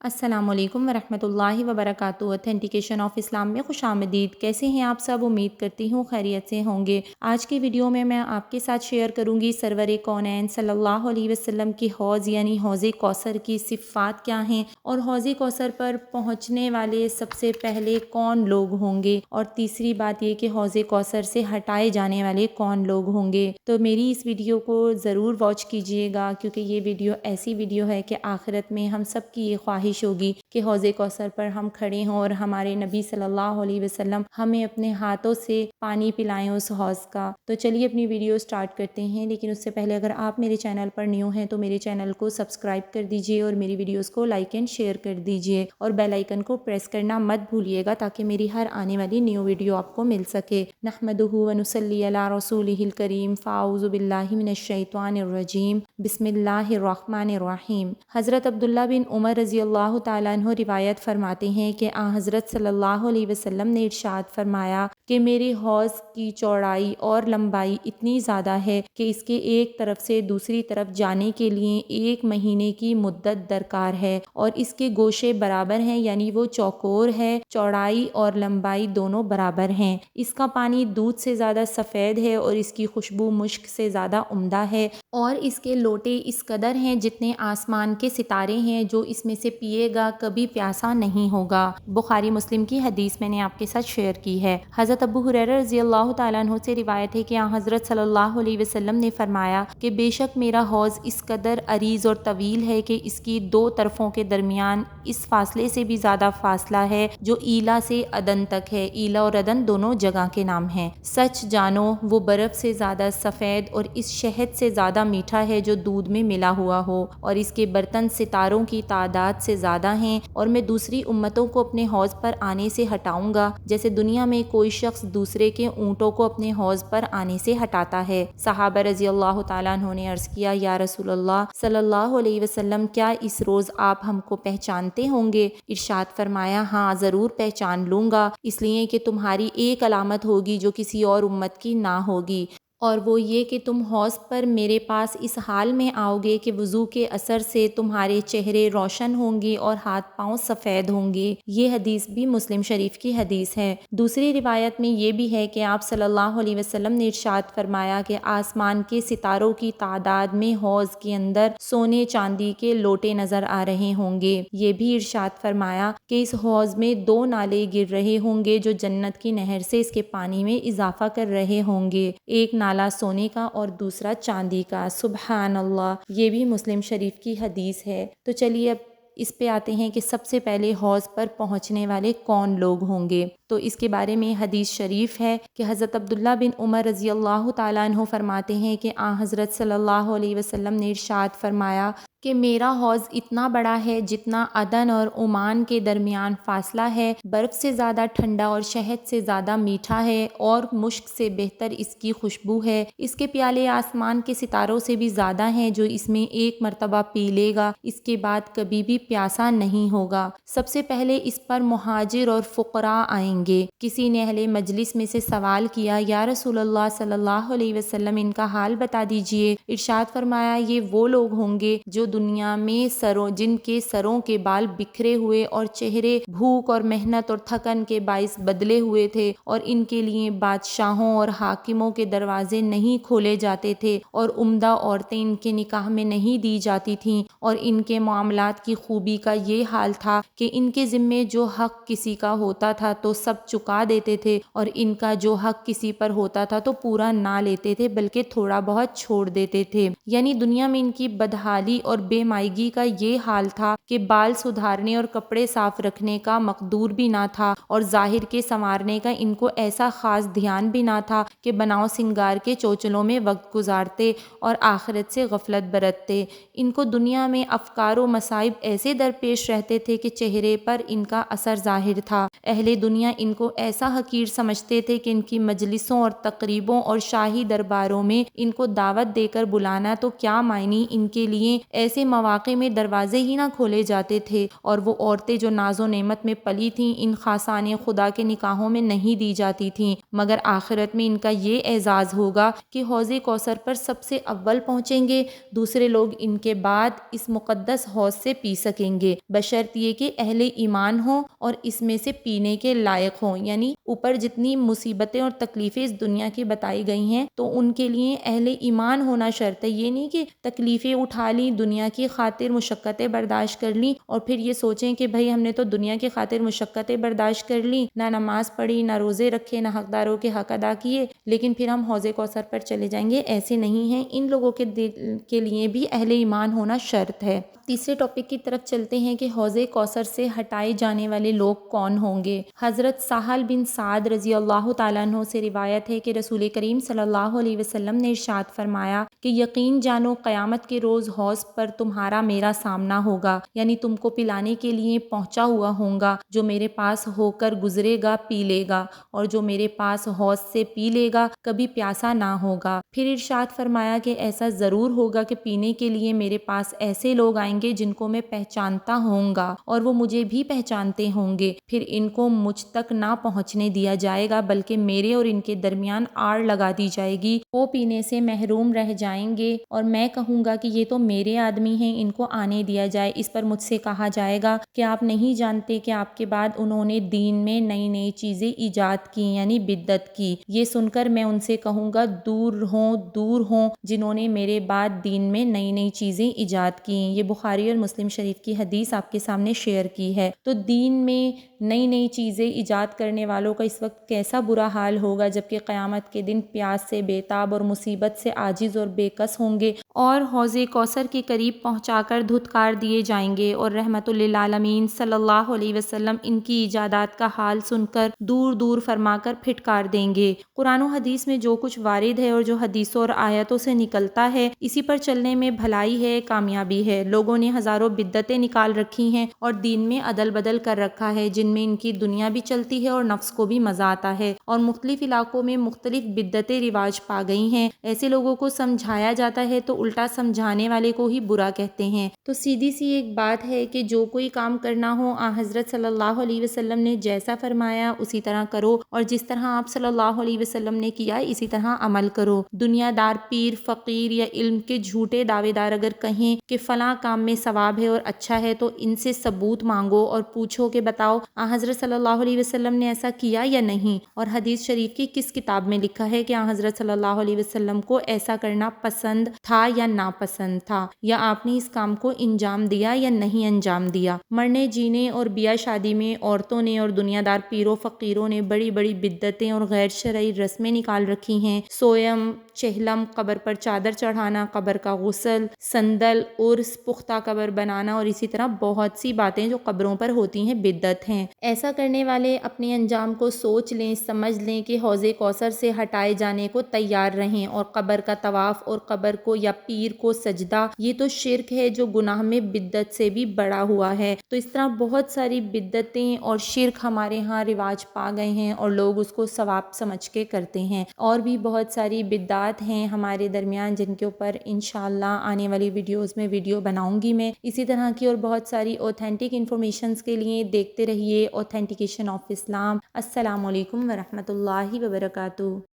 السلام علیکم ورحمۃ اللہ وبرکاتہ۔ اتھینٹیکیشن آف اسلام میں خوش آمدید۔ کیسے ہیں آپ سب؟ امید کرتی ہوں خیریت سے ہوں گے۔ آج کے ویڈیو میں آپ کے ساتھ شیئر کروں گی سرور کونین صلی اللہ علیہ وسلم کی حوض یعنی حوض کوثر کی صفات کیا ہیں، اور حوض کوثر پر پہنچنے والے سب سے پہلے کون لوگ ہوں گے، اور تیسری بات یہ کہ حوض کوثر سے ہٹائے جانے والے کون لوگ ہوں گے۔ تو میری اس ویڈیو کو ضرور واچ کیجیے گا، کیونکہ یہ ویڈیو ایسی ویڈیو ہے کہ آخرت میں ہم سب کی یہ خواہش ہوگی کہ حوض کوثر پر ہم کھڑے ہوں اور ہمارے نبی صلی اللہ علیہ وسلم ہمیں اپنے ہاتھوں سے پانی پلائیں اس حوض کا۔ تو چلیے اپنی ویڈیو سٹارٹ کرتے ہیں، لیکن اس سے پہلے اگر آپ میرے چینل پر نیو ہیں تو میرے چینل کو سبسکرائب کر دیجئے اور میری ویڈیوز کو لائک اینڈ شیئر کر دیجئے، اور بیل آئیکن کو پریس کرنا مت بھولیے گا تاکہ میری ہر آنے والی نیو ویڈیو آپ کو مل سکے۔ نحمدہ و نصلی علی رسولہ الکریم، فاعوذ باللہ من الشیطان الرجیم، بسم اللہ الرحمن الرحیم۔ حضرت عبداللہ بن عمر رضی اللہ تعالیٰ عنہ روایت فرماتے ہیں کہ حضرت صلی اللہ علیہ وسلم نے ارشاد فرمایا کہ میرے حوض کی چوڑائی اور لمبائی اتنی زیادہ ہے کہ اس کے ایک طرف سے دوسری طرف جانے کے لیے 1 مہینے کی مدت درکار ہے، اور اس کے گوشے برابر ہیں، یعنی وہ چوکور ہے، چوڑائی اور لمبائی دونوں برابر ہیں۔ اس کا پانی دودھ سے زیادہ سفید ہے اور اس کی خوشبو مشک سے زیادہ عمدہ ہے، اور اس کے لوٹے اس قدر ہیں جتنے آسمان کے ستارے ہیں، جو اس میں سے پیے گا کبھی پیاسا نہیں ہوگا۔ بخاری مسلم کی حدیث میں نے آپ کے ساتھ شیئر کی ہے۔ حضرت ابو ہریرہ رضی اللہ تعالیٰ عنہ سے روایت ہے کہ حضرت صلی اللہ علیہ وسلم نے فرمایا کہ بے شک میرا حوض اس قدر عریض اور طویل ہے کہ اس کی 2 طرفوں کے درمیان اس فاصلے سے بھی زیادہ فاصلہ ہے جو ایلا سے عدن تک ہے۔ ایلا اور عدن دونوں جگہ کے نام ہیں۔ سچ جانو وہ برف سے زیادہ سفید اور اس شہد سے زیادہ میٹھا ہے جو دودھ میں ملا ہوا ہو، اور اس کے برتن ستاروں کی تعداد سے زیادہ ہیں، اور میں دوسری امتوں کو اپنے حوض پر آنے سے ہٹاؤں گا جیسے دنیا میں کوئی شخص دوسرے کے اونٹوں کو اپنے حوض پر آنے سے ہٹاتا ہے۔ صحابہ رضی اللہ تعالیٰ عنہ نے عرض کیا، یا رسول اللہ صلی اللہ علیہ وسلم، کیا اس روز آپ ہم کو پہچانتے ہوں گے؟ ارشاد فرمایا، ہاں ضرور پہچان لوں گا، اس لیے کہ تمہاری ایک علامت ہوگی جو کسی اور امت کی نہ ہوگی، اور وہ یہ کہ تم حوض پر میرے پاس اس حال میں آؤ گے کہ وضو کے اثر سے تمہارے چہرے روشن ہوں گے اور ہاتھ پاؤں سفید ہوں گے۔ یہ حدیث بھی مسلم شریف کی حدیث ہے۔ دوسری روایت میں یہ بھی ہے کہ آپ صلی اللہ علیہ وسلم نے ارشاد فرمایا کہ آسمان کے ستاروں کی تعداد میں حوض کے اندر سونے چاندی کے لوٹے نظر آ رہے ہوں گے۔ یہ بھی ارشاد فرمایا کہ اس حوض میں 2 نالے گر رہے ہوں گے جو جنت کی نہر سے اس کے پانی میں اضافہ کر رہے ہوں گے، ایک نالا سونے کا اور دوسرا چاندی کا۔ سبحان اللہ، یہ بھی مسلم شریف کی حدیث ہے۔ تو چلیے اب اس پہ آتے ہیں کہ سب سے پہلے حوض پر پہنچنے والے کون لوگ ہوں گے۔ تو اس کے بارے میں حدیث شریف ہے کہ حضرت عبداللہ بن عمر رضی اللہ تعالیٰ عنہ فرماتے ہیں کہ حضرت صلی اللہ علیہ وسلم نے ارشاد فرمایا کہ میرا حوض اتنا بڑا ہے جتنا عدن اور عمان کے درمیان فاصلہ ہے، برف سے زیادہ ٹھنڈا اور شہد سے زیادہ میٹھا ہے، اور مشک سے بہتر اس کی خوشبو ہے۔ اس کے پیالے آسمان کے ستاروں سے بھی زیادہ ہیں، جو اس میں ایک مرتبہ پی لے گا اس کے بعد کبھی بھی پیاسا نہیں ہوگا۔ سب سے پہلے اس پر مہاجر اور فقراء آئیں گے۔ کسی نے اہل مجلس میں سے سوال کیا، یا رسول اللہ صلی اللہ علیہ وسلم ان کا حال بتا دیجئے۔ ارشاد فرمایا، یہ وہ لوگ ہوں گے جو دنیا میں جن کے سروں کے بال بکھرے ہوئے اور چہرے بھوک اور محنت اور تھکن کے باعث بدلے ہوئے تھے، اور ان کے لیے بادشاہوں اور حاکموں کے دروازے نہیں کھولے جاتے تھے، اور عمدہ عورتیں ان کے نکاح میں نہیں دی جاتی تھیں، اور ان کے معاملات کی خوبی کا یہ حال تھا کہ ان کے ذمے جو حق کسی کا ہوتا تھا تو سب چکا دیتے تھے، اور ان کا جو حق کسی پر ہوتا تھا تو پورا نہ لیتے تھے بلکہ تھوڑا بہت چھوڑ دیتے تھے۔ یعنی دنیا میں ان کی بدحالی اور بے مائگی کا یہ حال تھا کہ بال سدھارنے اور کپڑے صاف رکھنے کا مقدور بھی نہ تھا، اور ظاہر کے سنوارنے کا ان کو ایسا خاص دھیان بھی نہ تھا کہ بناؤ سنگار کے چوچلوں میں وقت گزارتے اور آخرت سے غفلت برتتے۔ ان کو دنیا میں افکار و مصائب ایسے درپیش رہتے تھے کہ چہرے پر ان کا اثر ظاہر تھا۔ اہل دنیا ان کو ایسا حقیر سمجھتے تھے کہ ان کی مجلسوں اور تقریبوں اور شاہی درباروں میں ان کو دعوت دے کر بلانا تو کیا معنی، ان کے لیے ایسے مواقع میں دروازے ہی نہ کھولے جاتے تھے اور وہ عورتیں جو ناز و نعمت میں پلی تھیں ان خاصان خدا کے نکاحوں میں نہیں دی جاتی تھیں، مگر آخرت میں ان کا یہ اعزاز ہوگا کہ حوض کوثر پر سب سے اول پہنچیں گے، دوسرے لوگ ان کے بعد اس مقدس حوض سے پی سکیں گے، بشرط یہ کہ اہل ایمان ہوں اور اس میں سے پینے کے لائق ہوں۔ یعنی اوپر جتنی مصیبتیں اور تکلیفیں اس دنیا کی بتائی گئی ہیں تو ان کے لیے اہل ایمان ہونا شرط ہے۔ یہ نہیں کہ تکلیفیں اٹھا لیں، دنیا کی خاطر مشقتیں برداشت کر لیں اور پھر یہ سوچیں کہ بھئی ہم نے تو دنیا کی خاطر مشقتیں برداشت کر لیں، نہ نماز پڑھی، نہ روزے رکھے، نہ حقداروں کے حق ادا کیے، لیکن پھر ہم حوض کوثر پر چلے جائیں گے۔ ایسے نہیں ہیں، ان لوگوں کے دل کے لیے بھی اہل ایمان ہونا شرط ہے۔ تیسرے ٹاپک کی طرف چلتے ہیں کہ حوض کوثر سے ہٹائے جانے والے لوگ کون ہوں گے۔ حضرت سہل بن سعد رضی اللہ تعالیٰ عنہ سے روایت ہے کہ رسول کریم صلی اللہ علیہ وسلم نے ارشاد فرمایا کہ یقین جانو قیامت کے روز حوض پر تمہارا میرا سامنا ہوگا، یعنی تم کو پلانے کے لیے پہنچا ہوا ہوں گا، جو میرے پاس ہو کر گزرے گا پی لے گا، اور جو میرے پاس حوض سے پی لے گا کبھی پیاسا نہ ہوگا۔ پھر ارشاد فرمایا کہ ایسا ضرور ہوگا کہ پینے کے لیے میرے پاس ایسے لوگ آئیں گے جن کو میں پہچانتا ہوں گا اور وہ مجھے بھی پہچانتے ہوں گے، پھر ان کو مجھ تک نہ پہنچنے دیا جائے گا بلکہ میرے اور ان کے درمیان آڑ لگا دی جائے گی، وہ پینے سے محروم رہ جائیں گے اور میں کہوں گا کہ یہ تو میرے آدمی ہیں، ان کو آنے دیا جائے۔ اس پر مجھ سے کہا جائے گا کہ آپ نہیں جانتے کہ آپ کے بعد انہوں نے دین میں نئی نئی چیزیں ایجاد کی، یعنی بدعت کی۔ یہ سن کر میں ان سے کہوں گا دور ہوں جنہوں نے میرے بعد دین میں نئی نئی چیزیں ایجاد کی۔ یہ بخاری اور مسلم شریف کی حدیث آپ کے سامنے شیئر کی ہے۔ تو دین میں نئی نئی چیزیں ایجاد کرنے والوں کا اس وقت کیسا برا حال ہوگا، جبکہ قیامت کے دن پیاس سے بےتاب اور مصیبت سے عاجز اور بے کس ہوں گے اور حوض کوثر کے قریب پہنچا کر دھتکار دیے جائیں گے، اور رحمت للعالمین صلی اللہ علیہ وسلم ان کی ایجادات کا حال سن کر دور دور فرما کر پھٹکار دیں گے۔ قرآن و حدیث میں جو کچھ وارد ہے اور جو حدیثوں اور آیتوں سے نکلتا ہے اسی پر چلنے میں بھلائی ہے، کامیابی ہے۔ لوگوں نے ہزاروں بدعتیں نکال رکھی ہیں اور دین میں عدل بدل کر رکھا ہے، جن میں ان کی دنیا بھی چلتی ہے اور نفس کو بھی مزہ آتا ہے، اور مختلف علاقوں میں مختلف بدعتیں رواج پا گئی ہیں۔ ایسے لوگوں کو سمجھایا جاتا ہے تو الٹا سمجھانے والے کو ہی برا کہتے ہیں۔ تو سیدھی سی ایک بات ہے کہ جو کوئی کام کرنا ہو حضرت صلی اللہ علیہ وسلم نے جیسا فرمایا اسی طرح کرو، اور جس طرح آپ صلی اللہ علیہ وسلم نے کیا اسی طرح عمل کرو۔ دنیا دار پیر، فقیر یا علم کے جھوٹے دعوے دار اگر کہیں کہ فلاں کام میں ثواب ہے اور اچھا ہے تو ان سے ثبوت مانگو اور پوچھو کہ بتاؤ حضرت صلی اللہ علیہ وسلم نے ایسا کیا یا نہیں، اور حدیث شریف کی کس کتاب میں لکھا ہے کہ حضرت صلی اللہ علیہ وسلم کو ایسا کرنا پسند تھا یا ناپسند تھا، یا آپ نے اس کام کو انجام دیا یا نہیں انجام دیا۔ مرنے جینے اور بیاہ شادی میں عورتوں نے اور دنیا دار پیروں فقیروں نے بڑی بڑی بدعتیں اور غیر شرعی رسمیں نکال رکھی ہیں۔ سویم، چہلم، قبر پر چادر چڑھانا، قبر کا غسل، سندل، عرس، پختہ قبر بنانا اور اسی طرح بہت سی باتیں جو قبروں پر ہوتی ہیں بدعت ہیں۔ ایسا کرنے والے اپنے انجام کو سوچ لیں، سمجھ لیں کہ حوض کوثر سے ہٹائے جانے کو تیار رہیں، اور قبر کا طواف اور قبر کو یا پیر کو سجدہ یہ تو شرک ہے جو گناہ میں بدعت سے بھی بڑا ہوا ہے۔ تو اس طرح بہت ساری بدعتیں اور شرک ہمارے ہاں رواج پا گئے ہیں اور لوگ اس کو ثواب سمجھ کے کرتے ہیں، اور بھی بہت ساری بدعات ہیں ہمارے درمیان جن کے اوپر انشاءاللہ آنے والی ویڈیوز میں ویڈیو بناؤں گی میں۔ اسی طرح کی اور بہت ساری اوتھینٹک انفارمیشنز کے لیے دیکھتے رہیے اوتھینٹیکیشن آف اسلام۔ السلام علیکم ورحمۃ اللہ وبرکاتہ۔